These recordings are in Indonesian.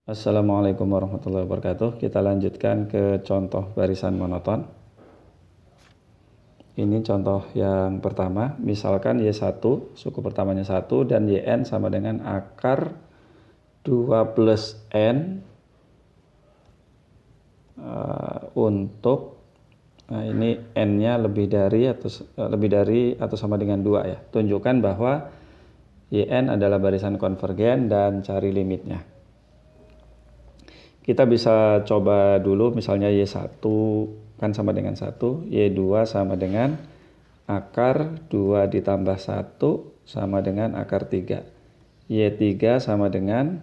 Assalamualaikum warahmatullahi wabarakatuh. Kita lanjutkan ke contoh barisan monoton. Ini contoh yang pertama. Misalkan Y1, suku pertamanya 1 dan YN sama dengan akar 2 plus N untuk ini N-nya lebih dari atau sama dengan 2 ya. Tunjukkan bahwa YN adalah barisan konvergen dan cari limitnya. Kita bisa coba dulu misalnya Y1 kan sama dengan 1, Y2 sama dengan akar 2 ditambah 1 sama dengan akar 3. Y3 sama dengan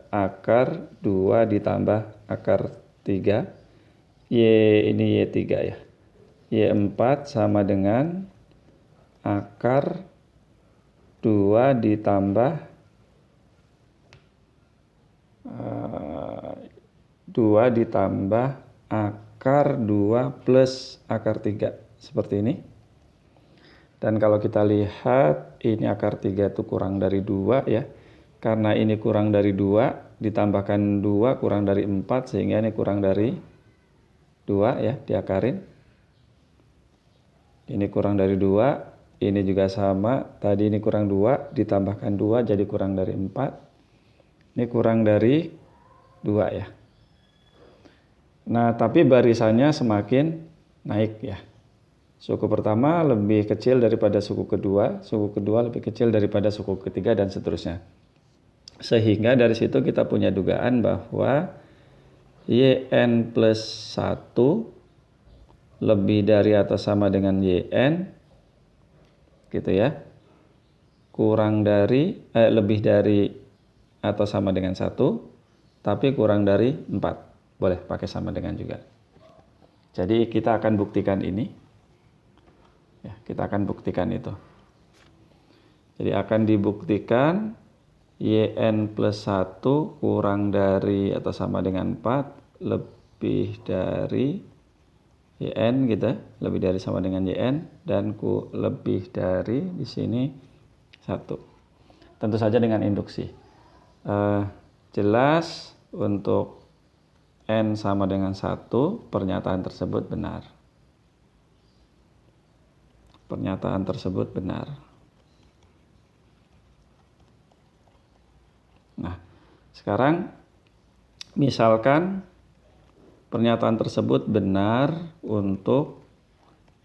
akar 2 ditambah akar 3. Ini Y3 ya. Y4 sama dengan akar 2 ditambah 2 ditambah akar 2 plus akar 3 seperti ini. Dan kalau kita lihat ini akar 3 itu kurang dari 2 ya. Karena ini kurang dari 2 ditambahkan 2 kurang dari 4 sehingga ini kurang dari 2 ya, diakarin. Ini kurang dari 2, ini juga sama. Tadi ini kurang 2 ditambahkan 2 jadi kurang dari 4. Ini kurang dari 2 ya. Nah, tapi barisannya semakin naik ya. Suku pertama lebih kecil daripada suku kedua lebih kecil daripada suku ketiga dan seterusnya. Sehingga dari situ kita punya dugaan bahwa YN plus 1 lebih dari atau sama dengan YN gitu ya. Kurang dari lebih dari atau sama dengan 1 tapi kurang dari 4. Boleh pakai sama dengan juga. Jadi kita akan buktikan ini. Ya, kita akan buktikan itu. Jadi akan dibuktikan YN plus 1 kurang dari atau sama dengan 4 lebih dari YN gitu, lebih dari sama dengan YN dan lebih dari di sini 1. Tentu saja dengan induksi. Jelas untuk N sama dengan 1, pernyataan tersebut benar. Pernyataan tersebut benar. Nah, sekarang misalkan pernyataan tersebut benar untuk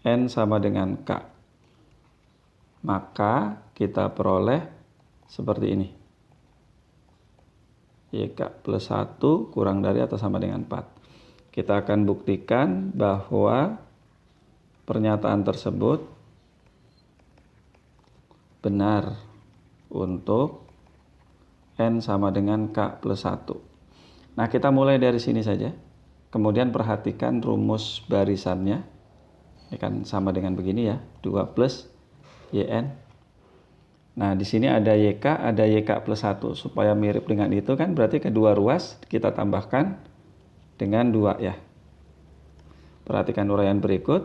N sama dengan K. Maka kita peroleh seperti ini. YK plus 1 kurang dari atau sama dengan 4. Kita akan buktikan bahwa pernyataan tersebut benar untuk N sama dengan K plus 1. Nah, kita mulai dari sini saja. Kemudian perhatikan rumus barisannya. Ini kan sama dengan begini ya, 2 plus YN. Nah, di sini ada YK, ada YK plus 1. Supaya mirip dengan itu kan berarti kedua ruas kita tambahkan dengan 2 ya. Perhatikan uraian berikut.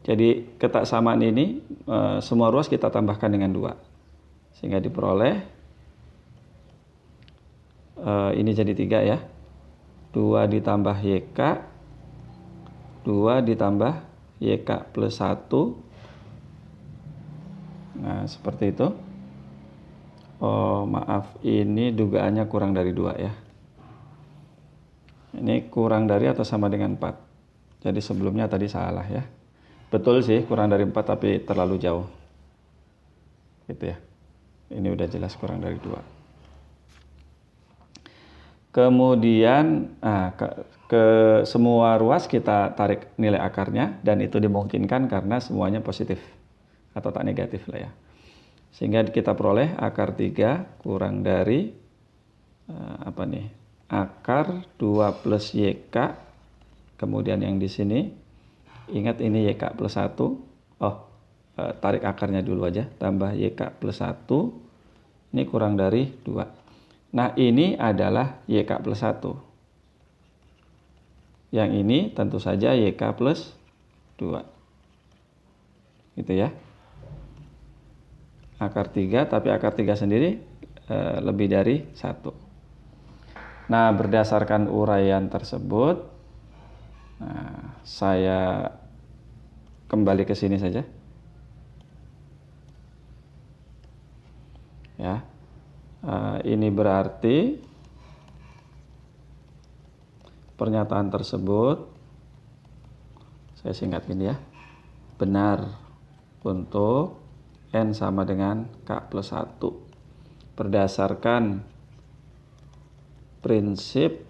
Jadi ketaksamaan ini semua ruas kita tambahkan dengan 2. Sehingga diperoleh ini jadi 3 ya. 2 ditambah YK, 2 ditambah YK plus 1. Nah, seperti itu. Oh, maaf, ini dugaannya kurang dari 2 ya. Ini kurang dari atau sama dengan 4. Jadi sebelumnya tadi salah ya. Betul sih, kurang dari 4 tapi terlalu jauh. Gitu ya. Ini udah jelas kurang dari 2. Kemudian ke semua ruas kita tarik nilai akarnya dan itu dimungkinkan karena semuanya positif atau tak negatif lah ya. Sehingga kita peroleh akar 3 kurang dari akar 2 plus YK. Kemudian yang di sini ingat ini YK plus 1. Tarik akarnya dulu aja, tambah YK plus 1. Ini kurang dari 2. Nah, ini adalah YK plus 1. Yang ini tentu saja YK plus 2. Gitu ya. Akar 3, tapi akar 3 sendiri lebih dari 1. Nah, berdasarkan uraian tersebut, saya kembali ke sini saja. Ya, ini berarti pernyataan tersebut, saya singkat gini ya, benar untuk N sama dengan K plus 1 berdasarkan prinsip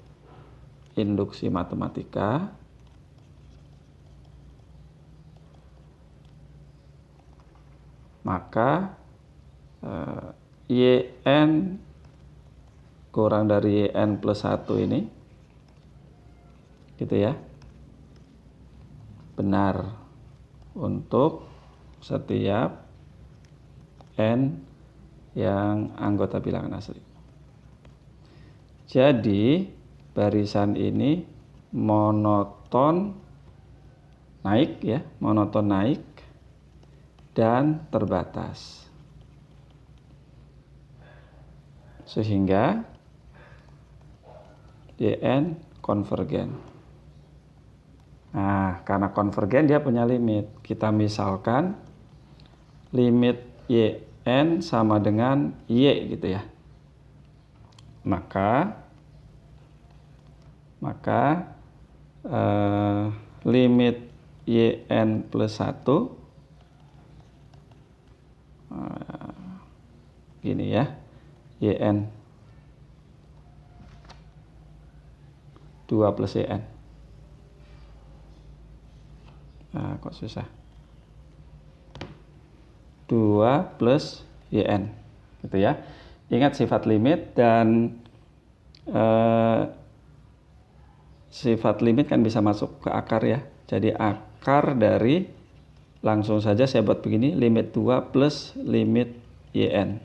induksi matematika maka YN kurang dari YN plus 1 ini gitu ya, benar untuk setiap N yang anggota bilangan asli. Jadi barisan ini monoton naik ya, monoton naik dan terbatas. Sehingga YN konvergen. Nah, karena konvergen dia punya limit. Kita misalkan limit YN sama dengan Y gitu ya. Maka limit YN plus 1 gini ya, YN 2 plus YN. Nah, kok susah. 2 plus YN gitu ya. Ingat sifat limit dan sifat limit kan bisa masuk ke akar ya. Jadi akar dari, langsung saja saya buat begini, limit 2 plus limit YN.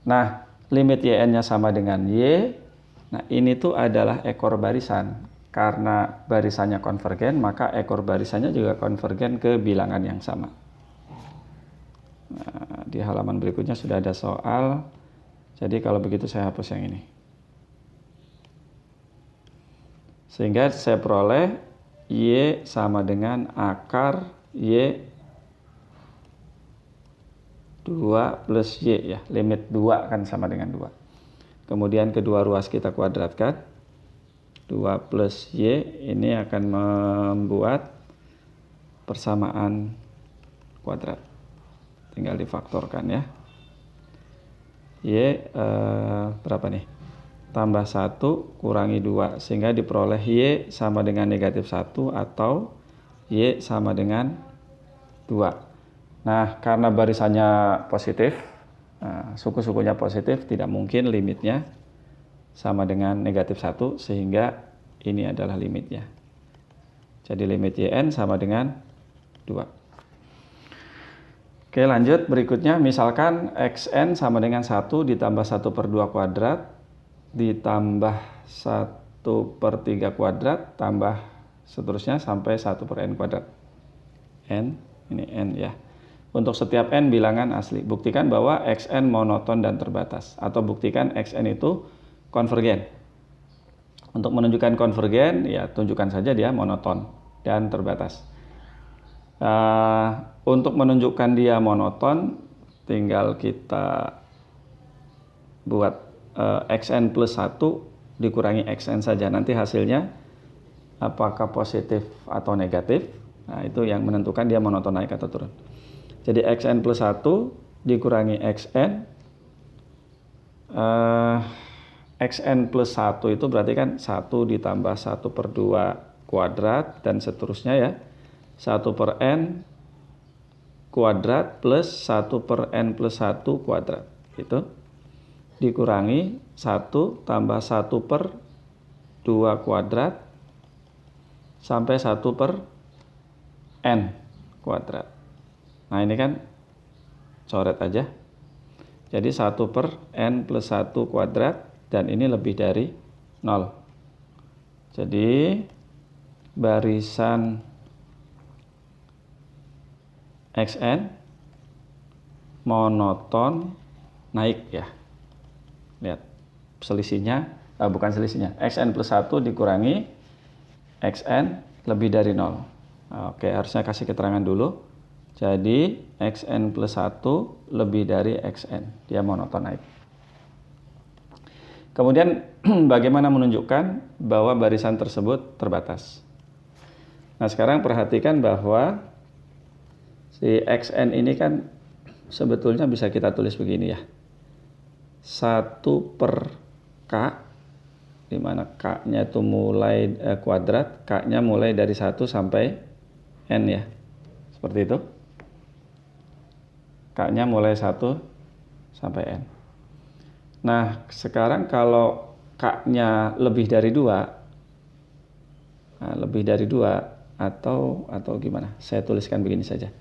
Nah, limit YN-nya sama dengan Y. Nah, ini tuh adalah ekor barisan. Karena barisannya konvergen, maka ekor barisannya juga konvergen ke bilangan yang sama. Nah, di halaman berikutnya sudah ada soal. Jadi kalau begitu saya hapus yang ini. Sehingga saya peroleh Y sama dengan akar Y 2 plus Y ya. Limit 2 kan sama dengan 2. Kemudian kedua ruas kita kuadratkan. 2 plus Y ini akan membuat persamaan kuadrat. Tinggal difaktorkan ya. Y berapa nih? Tambah 1 kurangi 2. Sehingga diperoleh Y sama dengan negatif 1 atau Y sama dengan 2. Nah, karena barisannya positif, suku-sukunya positif, tidak mungkin limitnya sama dengan negatif 1, sehingga ini adalah limitnya. Jadi limit YN sama dengan 2. Oke, lanjut berikutnya. Misalkan XN sama dengan 1 ditambah 1 per 2 kuadrat, ditambah 1 per 3 kuadrat, tambah seterusnya sampai 1 per N kuadrat. N, ini N ya. Untuk setiap N bilangan asli, buktikan bahwa XN monoton dan terbatas. Atau buktikan XN itu konvergen. Untuk menunjukkan konvergen, ya tunjukkan saja dia monoton dan terbatas. Untuk menunjukkan dia monoton, tinggal kita buat XN plus 1 dikurangi XN saja. Nanti hasilnya apakah positif atau negatif. Nah, itu yang menentukan dia monoton naik atau turun. Jadi XN plus 1 dikurangi XN. XN plus 1 itu berarti kan 1 ditambah 1 per 2 kuadrat dan seterusnya ya. 1 per N kuadrat plus 1 per N plus 1 kuadrat. Itu dikurangi 1 tambah 1 per 2 kuadrat sampai 1 per N kuadrat. Nah, ini kan coret aja. Jadi 1 per N plus 1 kuadrat dan ini lebih dari 0. Jadi barisan XN monoton naik ya. Lihat selisihnya, bukan selisihnya, xn plus 1 dikurangi xn lebih dari 0. Oke, harusnya kasih keterangan dulu. Jadi xn plus 1 lebih dari xn, dia monoton naik. Kemudian bagaimana menunjukkan bahwa barisan tersebut terbatas? Nah, sekarang perhatikan bahwa si xn ini kan sebetulnya bisa kita tulis begini ya. 1 per k, di mana k-nya itu mulai kuadrat, k-nya mulai dari 1 sampai n ya. Seperti itu. K-nya mulai 1 sampai n. Nah, sekarang kalau K-nya lebih dari 2, lebih dari 2 atau gimana? Saya tuliskan begini saja.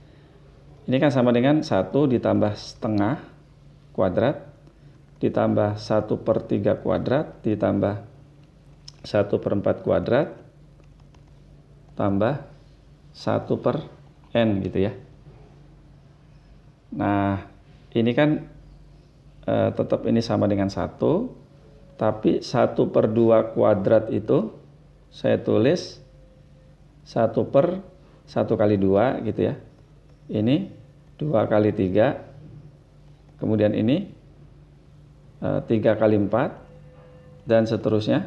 Ini kan sama dengan 1 ditambah setengah kuadrat, ditambah 1/3 kuadrat, ditambah 1/4 kuadrat, tambah 1/n gitu ya. Nah, ini kan tetap ini sama dengan 1, tapi 1/2 kuadrat itu saya tulis 1/1 kali 2 gitu ya. Ini 2 kali 3, kemudian ini 3 kali 4, dan seterusnya.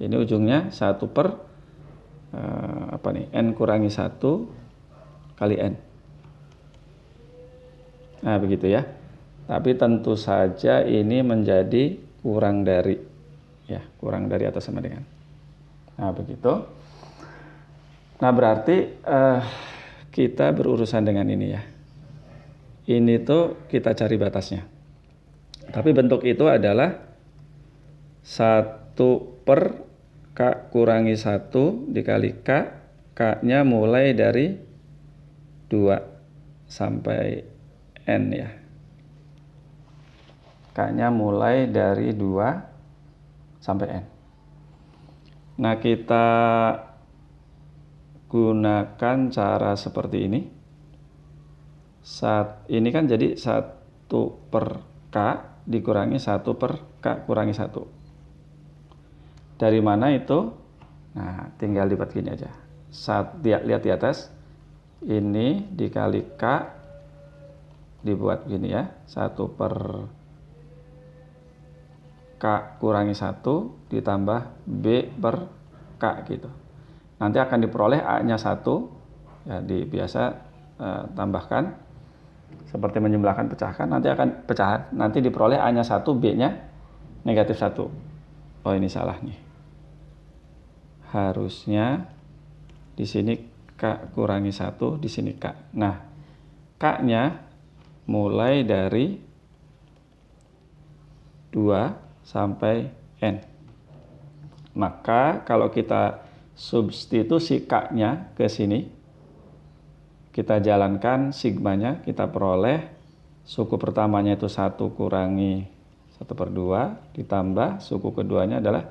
Ini ujungnya 1/n kurangi 1 kali n. Nah, begitu ya. Tapi tentu saja ini menjadi kurang dari, ya, kurang dari atau sama dengan. Nah, begitu. Nah, berarti kita berurusan dengan ini ya. Ini tuh kita cari batasnya. Tapi bentuk itu adalah 1 per k kurangi 1 dikali k, k-nya mulai dari 2 sampai n ya. K-nya mulai dari 2 sampai n. Nah, kita gunakan cara seperti ini. Ini kan jadi 1 per k dikurangi 1 per k kurangi 1. Dari mana itu? Nah, tinggal dibuat gini aja. Lihat di atas. Ini dikali k dibuat gini ya. 1 per k kurangi 1 ditambah b per k gitu. Nanti akan diperoleh a-nya 1 ya, biasa tambahkan seperti menjumlahkan pecahkan, nanti akan pecahan, nanti diperoleh a-nya 1, b-nya negatif 1. Oh, ini salah nih. Harusnya di sini k kurangi 1, di sini k. Nah, k-nya mulai dari 2 sampai n. Maka kalau kita substitusi k-nya ke sini, kita jalankan sigmanya, kita peroleh suku pertamanya itu 1 kurangi 1/2 ditambah suku keduanya adalah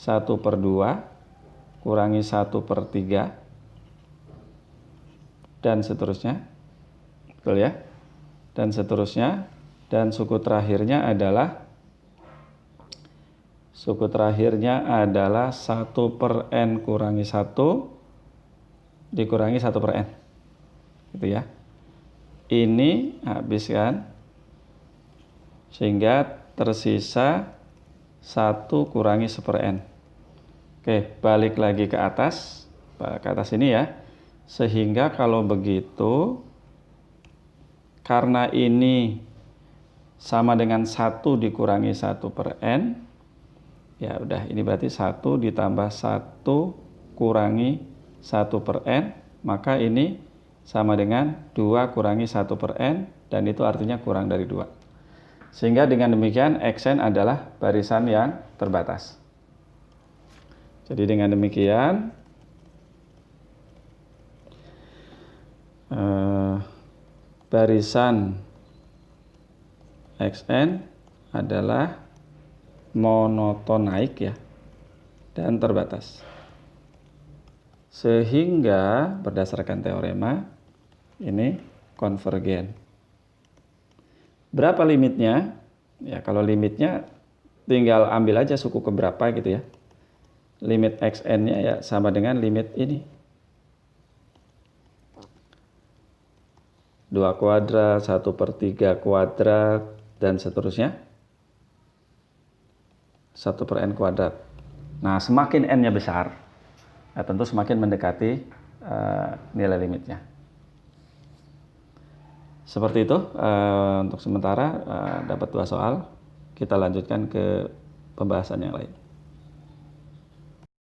1/2 kurangi 1/3 dan seterusnya. Betul ya? Dan seterusnya, dan suku terakhirnya adalah 1/n kurangi 1 dikurangi 1/n. Gitu ya. Ini habis kan? Sehingga tersisa 1 kurangi 1/n. Oke, balik lagi ke atas ini ya. Sehingga kalau begitu, karena ini sama dengan 1 dikurangi 1/n, ya udah, ini berarti 1 ditambah 1 kurangi 1/n, maka ini sama dengan 2 kurangi 1/n, dan itu artinya kurang dari 2. Sehingga dengan demikian xn adalah barisan yang terbatas. Jadi dengan demikian barisan xn adalah monoton naik ya, dan terbatas. Sehingga berdasarkan teorema ini konvergen. Berapa limitnya? Ya, kalau limitnya tinggal ambil aja suku keberapa gitu ya. Limit xn-nya ya sama dengan limit ini. 2 kuadrat, 1/3 kuadrat, dan seterusnya. 1/n kuadrat. Nah, semakin n-nya besar, ya tentu semakin mendekati nilai limitnya. Seperti itu untuk sementara dapat 2 soal. Kita lanjutkan ke pembahasan yang lain.